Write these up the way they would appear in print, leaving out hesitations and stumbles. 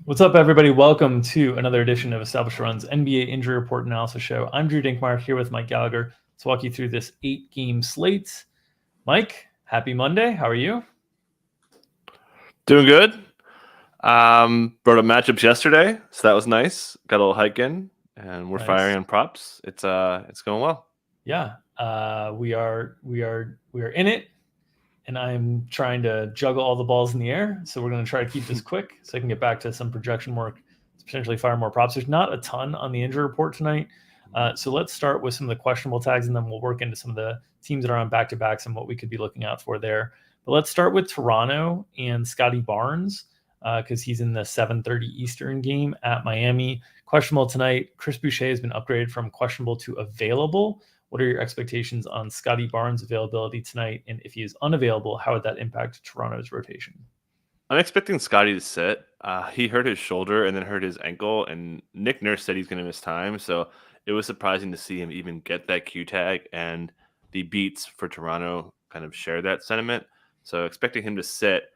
What's up, everybody? Welcome to another edition of Established Run's NBA Injury Report Analysis Show. I'm Drew Dinkmeyer here with Mike Gallagher. Let's walk you through this 8-game slate. Mike, happy Monday. How are you? Doing good. Brought up matchups yesterday, so that was nice. Got a little hike in, and we're firing on props. It's going well. Yeah, we are in it, and I'm trying to juggle all the balls in the air. So we're going to try to keep this quick, so I can get back to some projection work to potentially fire more props. There's not a ton on the injury report tonight, so let's start with some of the questionable tags, and then we'll work into some of the teams that are on back-to-backs and what we could be looking out for there. But let's start with Toronto and Scotty Barnes, because he's in the 7:30 Eastern game at Miami. Questionable tonight. Chris Boucher has been upgraded from questionable to available. What are your expectations on Scotty Barnes' availability tonight? And if he is unavailable, how would that impact Toronto's rotation? I'm expecting Scotty to sit. He hurt his shoulder and then hurt his ankle, and Nick Nurse said he's going to miss time. So it was surprising to see him even get that Q tag, and the beats for Toronto kind of share that sentiment. So expecting him to sit.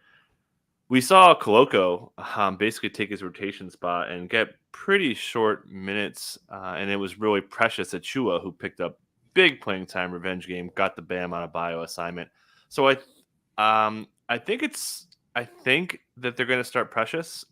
We saw Koloko basically take his rotation spot and get pretty short minutes, and it was really Precious Achua who picked up big playing time revenge game, got the Bam on a bio assignment. So I think that they're going to start Precious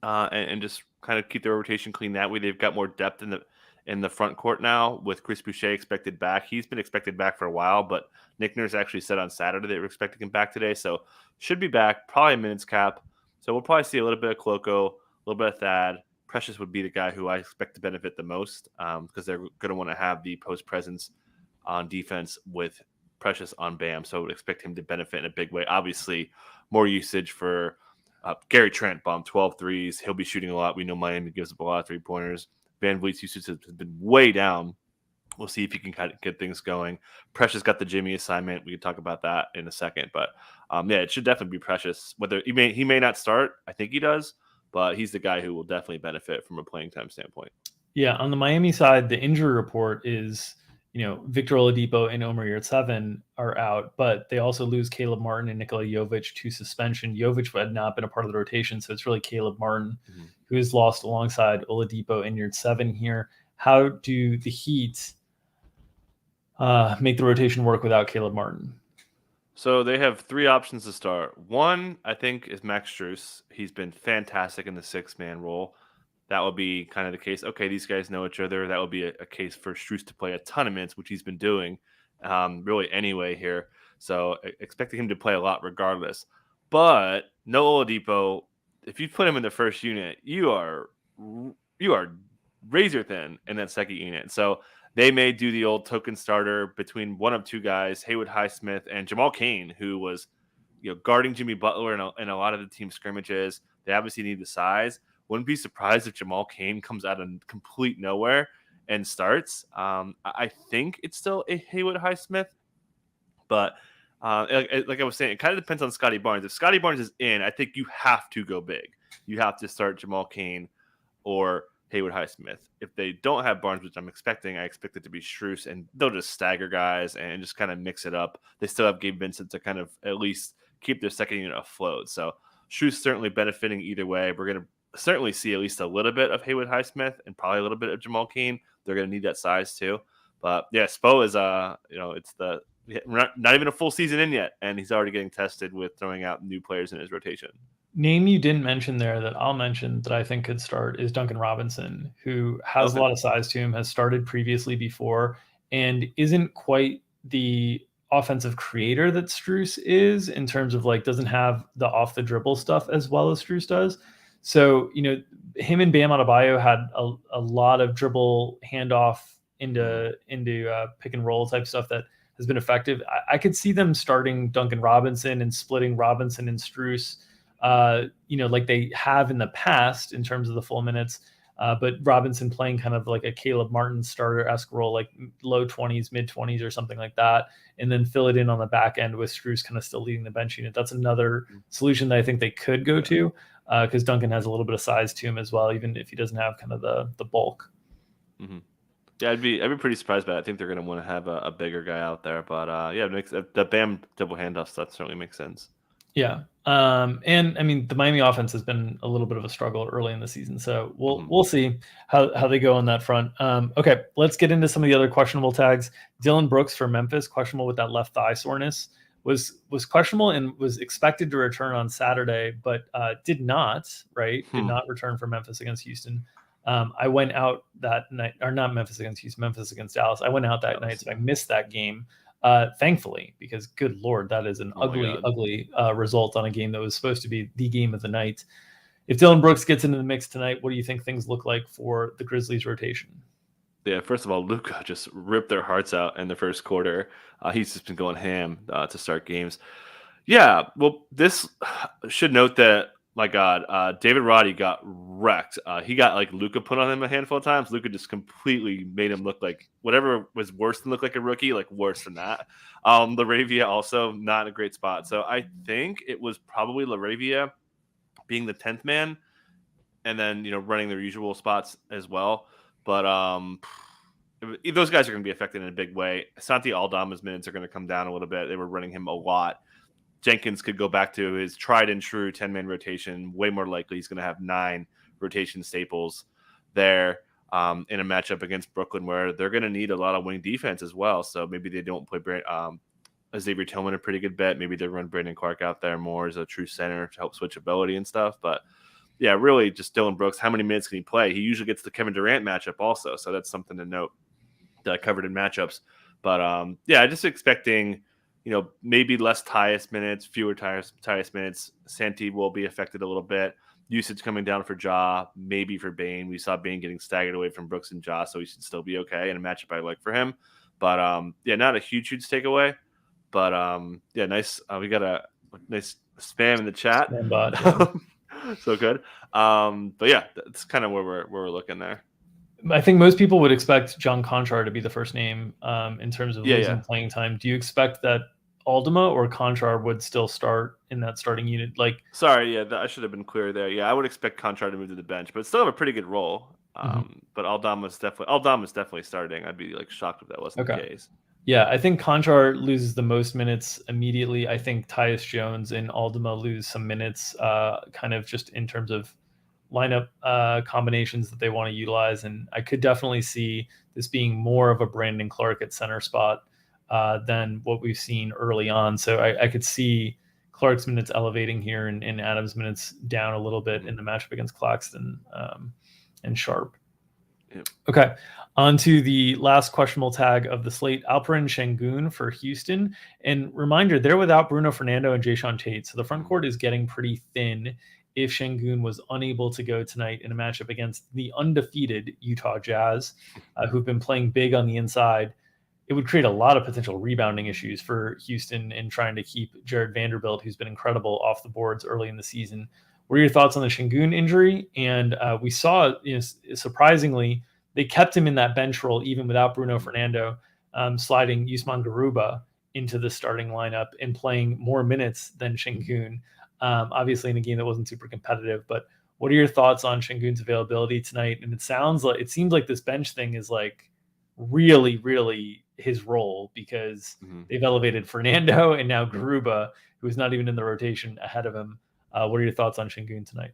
and just kind of keep their rotation clean that way. They've got more depth in the front court now with Chris Boucher expected back. He's been expected back for a while, but Nick Nurse actually said on Saturday they were expecting him back today. So should be back, probably a minutes cap. So we'll probably see a little bit of Koloko, a little bit of Thad. Precious would be the guy who I expect to benefit the most because they're going to want to have the post presence on defense with Precious on Bam. So I would expect him to benefit in a big way. Obviously, more usage for Gary Trent, bombed 12 threes. He'll be shooting a lot. We know Miami gives up a lot of three-pointers. Van Vliet's usage has been way down. We'll see if he can kind of get things going. Precious got the Jimmy assignment. We can talk about that in a second. But, yeah, it should definitely be Precious. Whether he may not start. I think he does. But he's the guy who will definitely benefit from a playing time standpoint. Yeah, on the Miami side, the injury report is, Victor Oladipo and Omer Yurtseven are out, but they also lose Caleb Martin and Nikola Jovic to suspension. Jovic had not been a part of the rotation, so it's really Caleb Martin who is lost alongside Oladipo and Yurtseven here. How do the Heat make the rotation work without Caleb Martin? So they have three options to start. One, I think, is Max Strus. He's been fantastic in the six-man role. That would be kind of the case. Okay, these guys know each other. That would be a case for Strus to play a ton of minutes, which he's been doing really anyway here. So expecting him to play a lot regardless. But no Oladipo, if you put him in the first unit, you are razor thin in that second unit. So they may do the old token starter between one of two guys, Haywood Highsmith and Jamal Cain, who was guarding Jimmy Butler in a lot of the team scrimmages. They obviously need the size. Wouldn't be surprised if Jamal Cain comes out of complete nowhere and starts. I think it's still a Haywood Highsmith, but like I was saying, it kind of depends on Scotty Barnes. If Scotty Barnes is in, I think you have to go big. You have to start Jamal Cain or Haywood Highsmith. If they don't have Barnes, which I'm expecting, I expect it to be Strus, and they'll just stagger guys and just kind of mix it up. They still have Gabe Vincent to kind of at least keep their second unit afloat. So Strus certainly benefiting either way. We're going to certainly see at least a little bit of Haywood Highsmith and probably a little bit of Jamal Cain. They're going to need that size too. But yeah, Spo is it's the not even a full season in yet, and he's already getting tested with throwing out new players in his rotation. Name you didn't mention there that I'll mention that I think could start is Duncan Robinson, who has a lot of size to him, has started previously before, and isn't quite the offensive creator that Strus is in terms of doesn't have the off the dribble stuff as well as Strus does. So, him and Bam Adebayo had a lot of dribble handoff into pick and roll type stuff that has been effective. I could see them starting Duncan Robinson and splitting Robinson and Strus, like they have in the past in terms of the full minutes. But Robinson playing kind of like a Caleb Martin starter-esque role, like low 20s, mid 20s or something like that, and then fill it in on the back end with Strus kind of still leading the bench unit. That's another solution that I think they could go to because Duncan has a little bit of size to him as well, even if he doesn't have kind of the bulk. Mm-hmm. Yeah, I'd be pretty surprised by it. I think they're going to want to have a bigger guy out there. But it makes the Bam double handoffs, that certainly makes sense. Yeah. And I mean, the Miami offense has been a little bit of a struggle early in the season, so we'll see how they go on that front. Okay, let's get into some of the other questionable tags. Dylan Brooks for Memphis, questionable with that left thigh soreness, was questionable and was expected to return on Saturday, but did not. Right, did not return for Memphis against Houston. I went out that night, or not Memphis against Houston, Memphis against Dallas. I went out that night, so I missed that game. Thankfully, because good Lord, that is an ugly result on a game that was supposed to be the game of the night. If Dylan Brooks gets into the mix tonight, what do you think things look like for the Grizzlies rotation? Yeah, first of all, Luka just ripped their hearts out in the first quarter. He's just been going ham to start games. Yeah, well, this should note that, my God, David Roddy got wrecked. He got like Luka put on him a handful of times. Luka just completely made him look like whatever was worse than look like a rookie, like worse than that. Laravia also not in a great spot. So I think it was probably Laravia being the 10th man and then, running their usual spots as well. But those guys are going to be affected in a big way. Santi Aldama's minutes are going to come down a little bit. They were running him a lot. Jenkins could go back to his tried and true 10-man rotation. Way more likely he's going to have 9 rotation staples there in a matchup against Brooklyn where they're going to need a lot of wing defense as well. So maybe they don't play Xavier Tillman a pretty good bet. Maybe they run Brandon Clark out there more as a true center to help switchability and stuff. But yeah, really just Dylan Brooks. How many minutes can he play? He usually gets the Kevin Durant matchup also. So that's something to note that I covered in matchups. But yeah, just expecting – maybe less Tyus minutes, fewer Tyus minutes. Santi will be affected a little bit. Usage coming down for Ja, maybe for Bane. We saw Bane getting staggered away from Brooks and Ja, so he should still be okay in a matchup I like for him. But yeah, not a huge takeaway. But yeah, nice. We got a nice spam in the chat. Spam bot, yeah. So good. But yeah, that's kind of where we're looking there. I think most people would expect John Conchar to be the first name in terms of losing playing time. Do you expect that Aldama or Conchar would still start in that starting unit? Sorry, yeah, I should have been clear there. Yeah, I would expect Conchar to move to the bench, but still have a pretty good role. But Aldama's definitely starting. I'd be shocked if that wasn't the case. Yeah, I think Conchar loses the most minutes immediately. I think Tyus Jones and Aldama lose some minutes, kind of just in terms of lineup combinations that they want to utilize. And I could definitely see this being more of a Brandon Clark at center spot than what we've seen early on. So I could see Clark's minutes elevating here and Adams' minutes down a little bit in the matchup against Claxton and Sharp. Yep. Okay, on to the last questionable tag of the slate, Alperen Şengün for Houston. And reminder, they're without Bruno Fernando and Jae'Sean Tate. So the front court is getting pretty thin if Şengün was unable to go tonight in a matchup against the undefeated Utah Jazz, who've been playing big on the inside. It would create a lot of potential rebounding issues for Houston in trying to keep Jared Vanderbilt, who's been incredible, off the boards early in the season. What are your thoughts on the Şengün injury? And we saw, surprisingly, they kept him in that bench role even without Bruno Fernando, sliding Usman Garuba into the starting lineup and playing more minutes than Şengün. Obviously in a game that wasn't super competitive, but what are your thoughts on Şengün's availability tonight? And it seems like this bench thing is really, really his role because they've elevated Fernando and now Garuba, who's not even in the rotation ahead of him. What are your thoughts on Şengün tonight?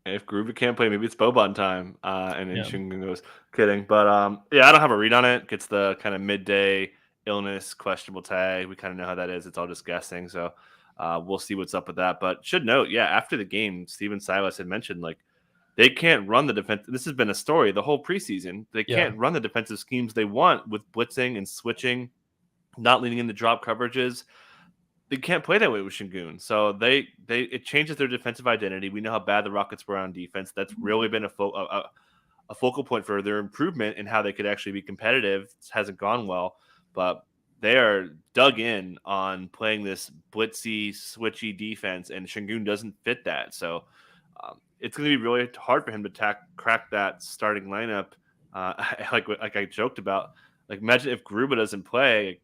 If Garuba can't play, maybe it's Boban time. And then Şengün goes, kidding. But yeah, I don't have a read on it. Gets the kind of midday illness questionable tag. We kind of know how that is. It's all just guessing. So we'll see what's up with that. But should note, yeah, after the game, Steven Silas had mentioned they can't run the defense. This has been a story the whole preseason. They can't run the defensive schemes they want with blitzing and switching, not leaning into drop coverages. They can't play that way with Şengün. So it changes their defensive identity. We know how bad the Rockets were on defense. That's really been a focal point for their improvement and how they could actually be competitive. It hasn't gone well, but they are dug in on playing this blitzy, switchy defense, and Şengün doesn't fit that. So it's going to be really hard for him to crack that starting lineup. Like I joked about, imagine if Garuba doesn't play.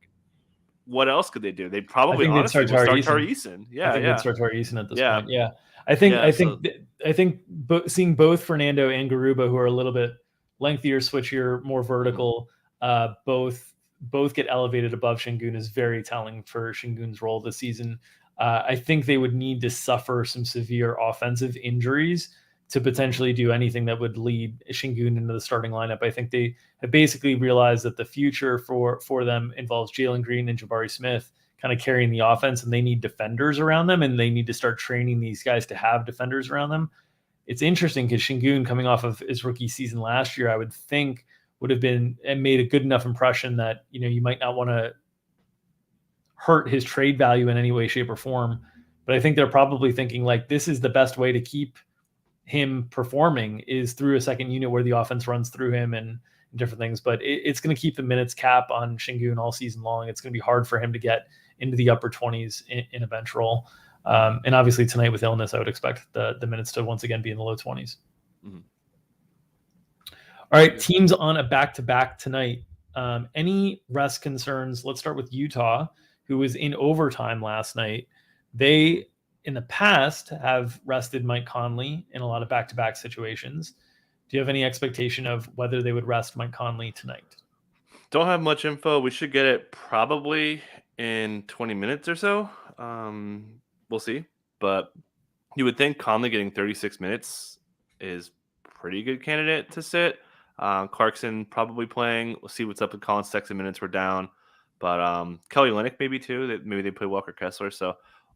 What else could they do? They probably honestly would start Tari Eason. Yeah, they'd start Tari Eason at this point. Yeah, I think seeing both Fernando and Garuba, who are a little bit lengthier, switchier, more vertical, both get elevated above Şengün is very telling for Şengün's role this season. I think they would need to suffer some severe offensive injuries to potentially do anything that would lead Şengün into the starting lineup. I think they have basically realized that the future for them involves Jalen Green and Jabari Smith kind of carrying the offense, and they need defenders around them, and they need to start training these guys to have defenders around them. It's interesting because Şengün, coming off of his rookie season last year, I would think would have been and made a good enough impression that, you might not want to hurt his trade value in any way, shape, or form. But I think they're probably thinking like this is the best way to keep him performing is through a second unit where the offense runs through him and different things. But it's going to keep the minutes cap on Şengün all season long. It's going to be hard for him to get into the upper 20s in a bench role. And obviously tonight with illness, I would expect the minutes to once again be in the low 20s. Mm-hmm. All right, teams on a back-to-back tonight. Any rest concerns? Let's start with Utah, who was in overtime last night. They, in the past, have rested Mike Conley in a lot of back-to-back situations. Do you have any expectation of whether they would rest Mike Conley tonight? Don't have much info. We should get it probably in 20 minutes or so. We'll see. But you would think Conley getting 36 minutes is pretty good candidate to sit. Clarkson probably playing. We'll see what's up with Colin Sexton. Minutes were down. But Kelly Olynyk maybe too. Maybe they play Walker Kessler. So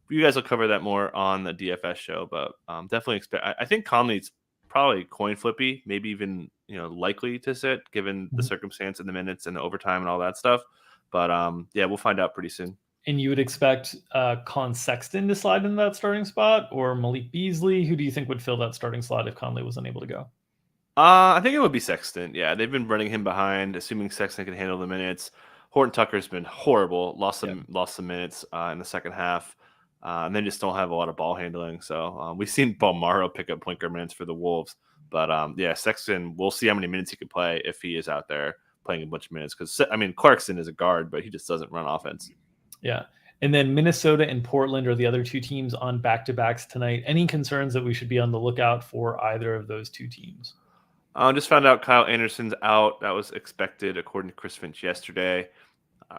you guys will cover that more on the DFS show. But definitely expect. I think Conley's probably coin flippy, maybe even likely to sit given the circumstance and the minutes and the overtime and all that stuff. But yeah, we'll find out pretty soon. And you would expect Colin Sexton to slide into that starting spot, or Malik Beasley? Who do you think would fill that starting slot if Conley was unable to go? I think it would be Sexton. Yeah, they've been running him behind, assuming Sexton can handle the minutes. Horton Tucker's been horrible. Lost some minutes in the second half. And they just don't have a lot of ball handling. So we've seen Balmaro pick up point guard minutes for the Wolves. But yeah, Sexton, we'll see how many minutes he can play if he is out there playing a bunch of minutes. Because, Clarkson is a guard, but he just doesn't run offense. Yeah. And then Minnesota and Portland are the other two teams on back-to-backs tonight. Any concerns that we should be on the lookout for either of those two teams? Just found out Kyle Anderson's out. That was expected according to Chris Finch yesterday.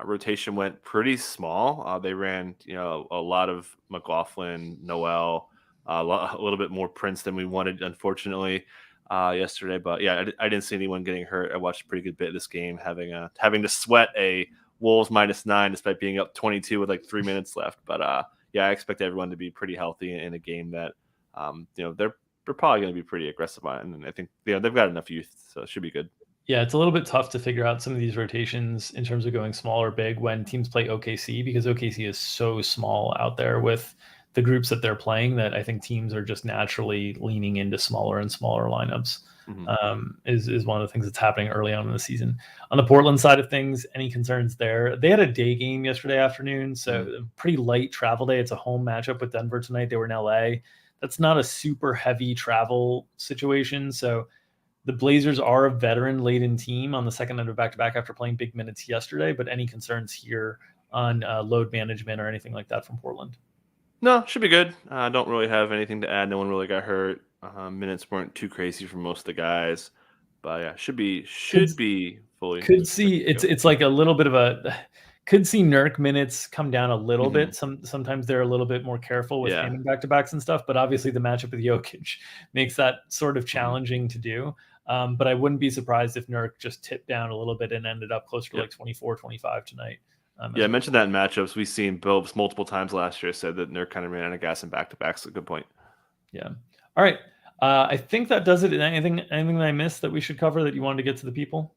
Rotation went pretty small. They ran, a lot of McLaughlin, Noel, a little bit more Prince than we wanted, unfortunately, yesterday. But yeah, I didn't see anyone getting hurt. I watched a pretty good bit of this game, having to sweat a Wolves -9 despite being up 22 with like 3 minutes left. But yeah, I expect everyone to be pretty healthy in a game that, they're probably going to be pretty aggressive on. And I think they've got enough youth, so it should be good. Yeah, it's a little bit tough to figure out some of these rotations in terms of going small or big when teams play OKC, because OKC is so small out there with the groups that they're playing that I think teams are just naturally leaning into smaller and smaller lineups. Is one of the things that's happening early on in the season. On the Portland side of things, any concerns there? They had a day game yesterday afternoon, so pretty light travel day. It's a home matchup with Denver tonight. They were in LA. That's not a super heavy travel situation. So the Blazers are a veteran-laden team on the second night of back-to-back after playing big minutes yesterday. But any concerns here on load management or anything like that from Portland? No, should be good. I don't really have anything to add. No one really got hurt. Minutes weren't too crazy for most of the guys. But yeah, should be fully. Could see it's like a little bit of a. Could see Nurk minutes come down a little bit. Sometimes they're a little bit more careful with handing back-to-backs and stuff. But obviously the matchup with Jokic makes that sort of challenging to do. But I wouldn't be surprised if Nurk just tipped down a little bit and ended up closer to like 24, 25 tonight. I mentioned that in matchups. We've seen Bilbs multiple times last year said that Nurk kind of ran out of gas in back-to-backs. A good point. Yeah. All right. I think that does it. Anything that I missed that we should cover that you wanted to get to the people?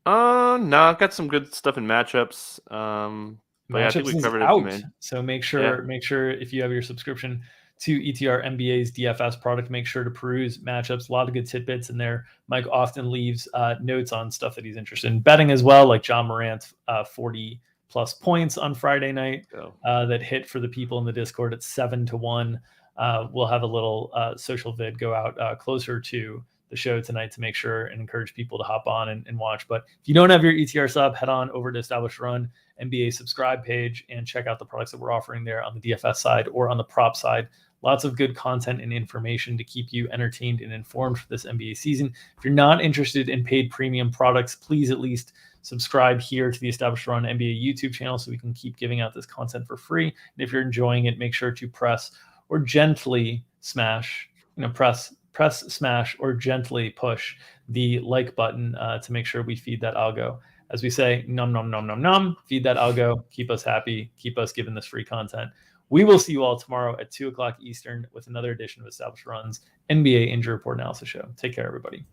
No, I've got some good stuff in matchups. But yeah, I think we covered it. So make sure if you have your subscription to ETR NBA's DFS product, make sure to peruse matchups. A lot of good tidbits in there. Mike often leaves notes on stuff that he's interested in betting as well, like John Morant's 40+ points on Friday night that hit for the people in the Discord at 7-1. We'll have a little social vid go out closer to the show tonight to make sure and encourage people to hop on and watch. But if you don't have your ETR sub, head on over to Established Run NBA subscribe page and check out the products that we're offering there on the DFS side or on the prop side. Lots of good content and information to keep you entertained and informed for this NBA season. If you're not interested in paid premium products, please at least subscribe here to the Established Run NBA YouTube channel so we can keep giving out this content for free. And if you're enjoying it, make sure to press or gently smash, press, smash, or gently push the like button to make sure we feed that algo. As we say, num, num, num, num, num, feed that algo, keep us happy, keep us giving this free content. We will see you all tomorrow at 2 o'clock Eastern with another edition of Established Run's NBA Injury Report Analysis Show. Take care, everybody.